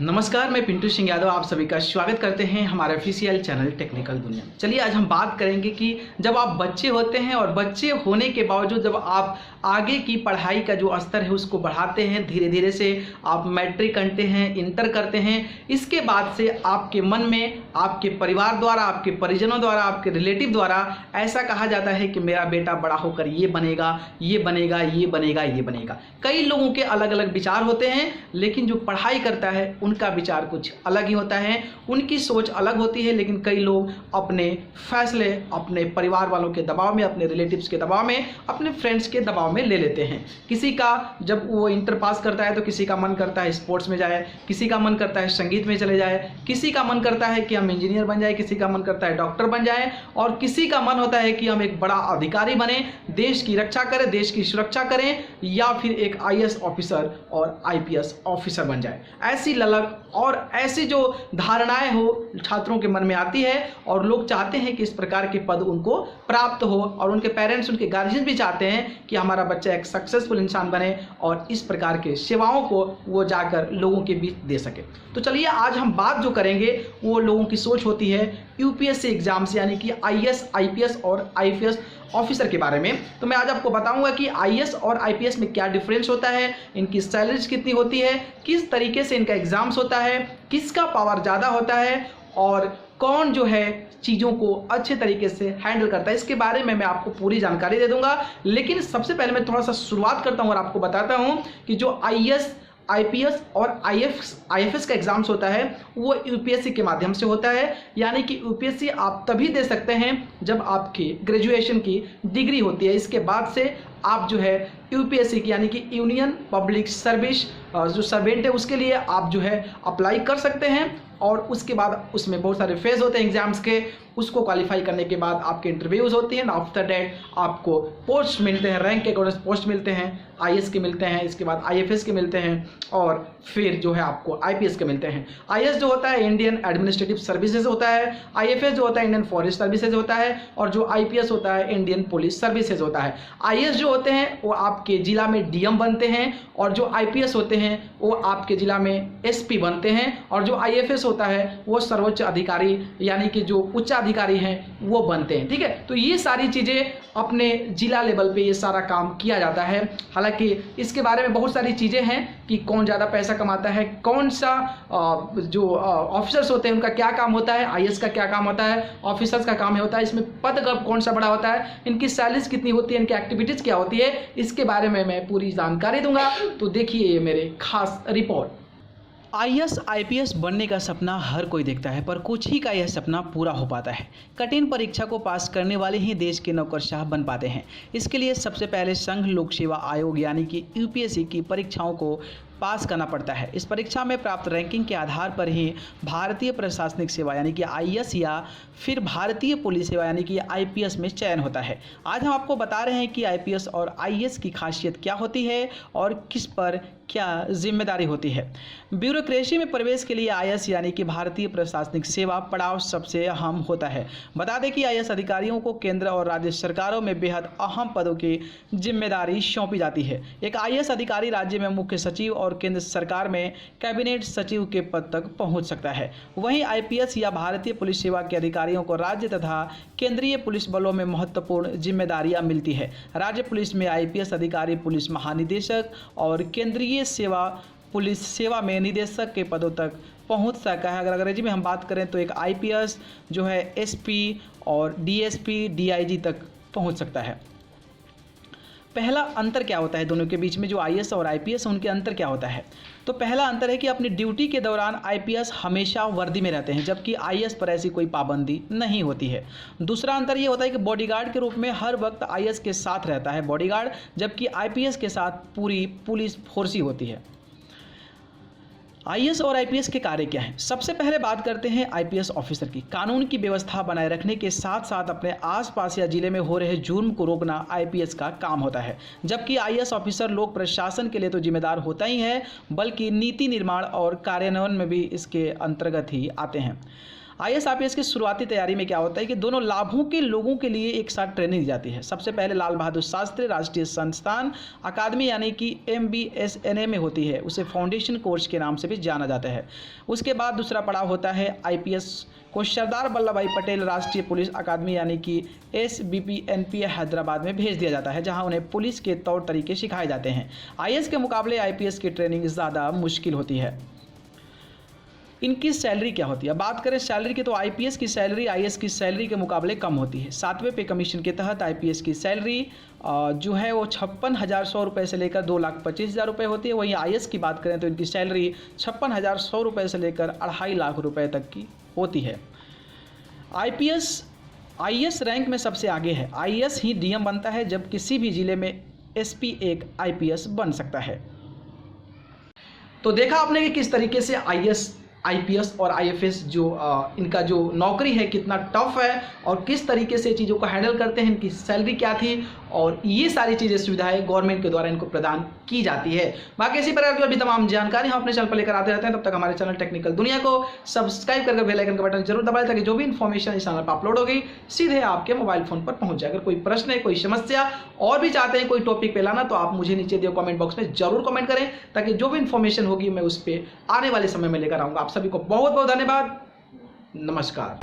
नमस्कार, मैं पिंटू सिंह यादव आप सभी का स्वागत करते हैं हमारे ऑफिशियल चैनल टेक्निकल दुनिया। चलिए आज हम बात करेंगे कि जब आप बच्चे होते हैं और बच्चे होने के बावजूद जब आप आगे की पढ़ाई का जो स्तर है उसको बढ़ाते हैं, धीरे धीरे से आप मैट्रिक करते हैं, इंटर करते हैं, इसके बाद से आपके मन में आपके परिवार द्वारा, आपके परिजनों द्वारा, आपके रिलेटिव द्वारा ऐसा कहा जाता है कि मेरा बेटा बड़ा होकर ये बनेगा, ये बनेगा, ये बनेगा, ये बनेगा। कई लोगों के अलग अलग विचार होते हैं, लेकिन जो पढ़ाई करता है उनका विचार कुछ अलग ही होता है, उनकी सोच अलग होती है। लेकिन कई लोग अपने फैसले अपने परिवार वालों के दबाव में, अपने रिलेटिव्स के दबाव में, अपने फ्रेंड्स के दबाव में ले लेते हैं। किसी का जब वो इंटर पास करता है तो किसी का मन करता है स्पोर्ट्स में जाए, किसी का मन करता है संगीत में चले जाए, किसी का मन करता है कि हम इंजीनियर बन जाए, किसी का मन करता है डॉक्टर बन जाए, और किसी का मन होता है कि हम एक बड़ा अधिकारी बने, देश की रक्षा करें, देश की सुरक्षा करें, या फिर एक आईएएस ऑफिसर और आईपीएस ऑफिसर बन जाए। ऐसी ललक और ऐसी जो धारणाएं हो छात्रों के मन में आती है और लोग चाहते हैं कि इस प्रकार के पद उनको प्राप्त हो, और उनके पेरेंट्स, उनके गार्जियन भी चाहते हैं कि हमारा बच्चा एक सक्सेसफुल इंसान बने और इस प्रकार के सेवाओं को वो जाकर लोगों के बीच दे सके। तो चलिए आज हम बात जो करेंगे वो लोगों की सोच होती है यूपीएससी एग्जाम्स यानी कि आईएएस, आईपीएस और आईपीएस ऑफिसर के बारे में। तो मैं आज आपको बताऊंगा कि आईएएस और आईपीएस में क्या डिफरेंस होता है, इनकी सैलरीज कितनी होती है, किस तरीके से इनका एग्जाम्स होता है, किसका पावर ज़्यादा होता है और कौन जो है चीज़ों को अच्छे तरीके से हैंडल करता है, इसके बारे में मैं आपको पूरी जानकारी दे दूंगा। लेकिन सबसे पहले मैं थोड़ा सा शुरुआत करता हूं और आपको बताता हूं कि जो आईएएस, आईपीएस और आईएफएस का एग्जाम्स होता है वो यूपीएससी के माध्यम से होता है। यानी कि यूपीएससी आप तभी दे सकते हैं जब आपकी ग्रेजुएशन की डिग्री होती है। इसके बाद से आप जो है यूपीएससी की यानी कि यूनियन पब्लिक सर्विस जो सर्वेंट है उसके लिए आप जो है अप्लाई कर सकते हैं, और उसके बाद उसमें बहुत सारे फेज होते हैं एग्जाम्स के। उसको क्वालिफाई करने के बाद आपके इंटरव्यूज़ होते हैं, आफ्टर दैट आपको पोस्ट मिलते हैं, रैंक के अकॉर्डिंग पोस्ट मिलते हैं, आईएएस के मिलते हैं, इसके बाद आईएफएस के मिलते हैं, और फिर जो है आपको आईपीएस के मिलते हैं। आईएएस जो होता है इंडियन एडमिनिस्ट्रेटिव सर्विसेज होता है, आईएफएस जो होता है इंडियन फॉरेस्ट सर्विसेज होता है, और जो आईपीएस होता है इंडियन पुलिस सर्विसेज होता है। आईएएस जो होते हैं वो आपके जिला में डीएम बनते हैं, और जो आईपीएस होते हैं वो आपके जिला में एसपी बनते हैं, और जो आईएफएस होता है वो सर्वोच्च अधिकारी यानी कि जो उच्च अधिकारी हैं वो बनते हैं। ठीक है, तो ये सारी चीज़ें अपने जिला लेवल पे ये सारा काम किया जाता है। हालांकि इसके बारे में बहुत सारी चीज़ें हैं कि कौन ज़्यादा पैसा कमाता है, कौन सा जो ऑफिसर्स होते हैं उनका क्या काम होता है, आईएएस का क्या काम होता है, ऑफिसर्स का काम होता है, इसमें पद कब कौन सा बड़ा होता है, इनकी सैलरीज कितनी होती है, इनकी एक्टिविटीज़ क्या होती है, इसके बारे में मैं पूरी जानकारी दूंगा। तो देखिए ये मेरे खास रिपोर्ट। आईएएस आईपीएस बनने का सपना हर कोई देखता है, पर कुछ ही का यह सपना पूरा हो पाता है। कठिन परीक्षा को पास करने वाले ही देश के नौकरशाह बन पाते हैं। इसके लिए सबसे पहले संघ लोक सेवा आयोग यानी कि यूपीएससी की परीक्षाओं को पास करना पड़ता है। इस परीक्षा में प्राप्त रैंकिंग के आधार पर ही भारतीय प्रशासनिक सेवा यानी कि आईएएस या फिर भारतीय पुलिस सेवा यानी कि आईपीएस में चयन होता है। आज हम आपको बता रहे हैं कि आईपीएस और आईएएस की खासियत क्या होती है और किस पर क्या जिम्मेदारी होती है। ब्यूरोक्रेसी में प्रवेश के लिए आईएएस यानी कि भारतीय प्रशासनिक सेवा पड़ाव सबसे अहम होता है। बता दें कि आईएएस अधिकारियों को केंद्र और राज्य सरकारों में बेहद अहम पदों की जिम्मेदारी सौंपी जाती है। एक आईएएस अधिकारी राज्य में मुख्य सचिव और केंद्र सरकार में कैबिनेट सचिव के पद तक पहुंच सकता है। वहीं आईपीएस या भारतीय पुलिस सेवा के अधिकारियों को राज्य तथा केंद्रीय पुलिस बलों में महत्वपूर्ण जिम्मेदारियां मिलती है। राज्य पुलिस में आईपीएस अधिकारी पुलिस महानिदेशक और केंद्रीय पुलिस सेवा में निदेशक के पदों तक पहुंच सका है। अगर अंग्रेजी में हम बात करें तो एक आईपीएस जो है एसपी और डीएसपी, डीआईजी तक पहुंच सकता है। पहला अंतर क्या होता है दोनों के बीच में, जो आईएएस और आईपीएस उनके अंतर क्या होता है? तो पहला अंतर है कि अपनी ड्यूटी के दौरान आईपीएस हमेशा वर्दी में रहते हैं, जबकि आईएएस पर ऐसी कोई पाबंदी नहीं होती है। दूसरा अंतर ये होता है कि बॉडीगार्ड के रूप में हर वक्त आईएएस के साथ रहता है बॉडीगार्ड, जबकि आईपीएस के साथ पूरी पुलिस फोर्स ही होती है। आईएएस और आईपीएस के कार्य क्या हैं? सबसे पहले बात करते हैं आईपीएस ऑफिसर की। कानून की व्यवस्था बनाए रखने के साथ साथ अपने आसपास या जिले में हो रहे जुर्म को रोकना आईपीएस का काम होता है, जबकि आईएएस ऑफिसर लोक प्रशासन के लिए तो जिम्मेदार होता ही है, बल्कि नीति निर्माण और कार्यान्वयन में भी इसके अंतर्गत ही आते हैं। आईएएस आईपीएस की शुरुआती तैयारी में क्या होता है कि दोनों लाभों के लोगों के लिए एक साथ ट्रेनिंग दी जाती है। सबसे पहले लाल बहादुर शास्त्री राष्ट्रीय संस्थान अकादमी यानी कि MBSNA में होती है, उसे फाउंडेशन कोर्स के नाम से भी जाना जाता है। उसके बाद दूसरा पड़ाव होता है आईपीएस को सरदार वल्लभ भाई पटेल राष्ट्रीय पुलिस अकादमी यानी कि SBPNP हैदराबाद में भेज दिया जाता है, जहां उन्हें पुलिस के तौर तरीके सिखाए जाते हैं। आईएएस के मुकाबले आईपीएस की ट्रेनिंग ज़्यादा मुश्किल होती है। इनकी सैलरी क्या होती है? बात करें सैलरी की तो आईपीएस की सैलरी आईएएस की सैलरी के मुकाबले कम होती है। 7वें पे कमीशन के तहत आईपीएस की सैलरी जो है वो 56,100 रुपये से लेकर 2,25,000 रुपये होती है। वहीं आईएएस की बात करें तो इनकी सैलरी 56,100 रुपये से लेकर 2.5 लाख रुपये तक की होती है। आईएएस रैंक में सबसे आगे है। आईएएस ही डीएम बनता है, जब किसी भी जिले में एसपी एक आईपीएस बन सकता है। तो देखा आपने कि किस तरीके से आईएएस आईपीएस और आईएफएस जो इनका जो नौकरी है कितना टफ है और किस तरीके से चीज़ों को हैंडल करते हैं, इनकी सैलरी क्या थी और ये सारी चीज़ें सुविधाएं गवर्नमेंट के द्वारा इनको प्रदान की जाती है। बाकी इसी प्रकार की अभी तमाम जानकारी हम अपने चैनल पर लेकर आते रहते हैं। तब तक हमारे चैनल टेक्निकल दुनिया को सब्सक्राइब करके बेल आइकन का बटन जरूर दबाएं ताकि जो भी इन्फॉर्मेशन इस चैनल पर अपलोड होगी सीधे आपके मोबाइल फोन पर पहुंच जाए। अगर कोई प्रश्न है, कोई समस्या और भी चाहते हैं कोई टॉपिक पे लाना, तो आप मुझे नीचे दिए कमेंट बॉक्स में जरूर कमेंट करें ताकि जो भी इन्फॉर्मेशन होगी मैं उस पर आने वाले समय में लेकर आऊँगा। आप सभी को बहुत बहुत धन्यवाद। नमस्कार।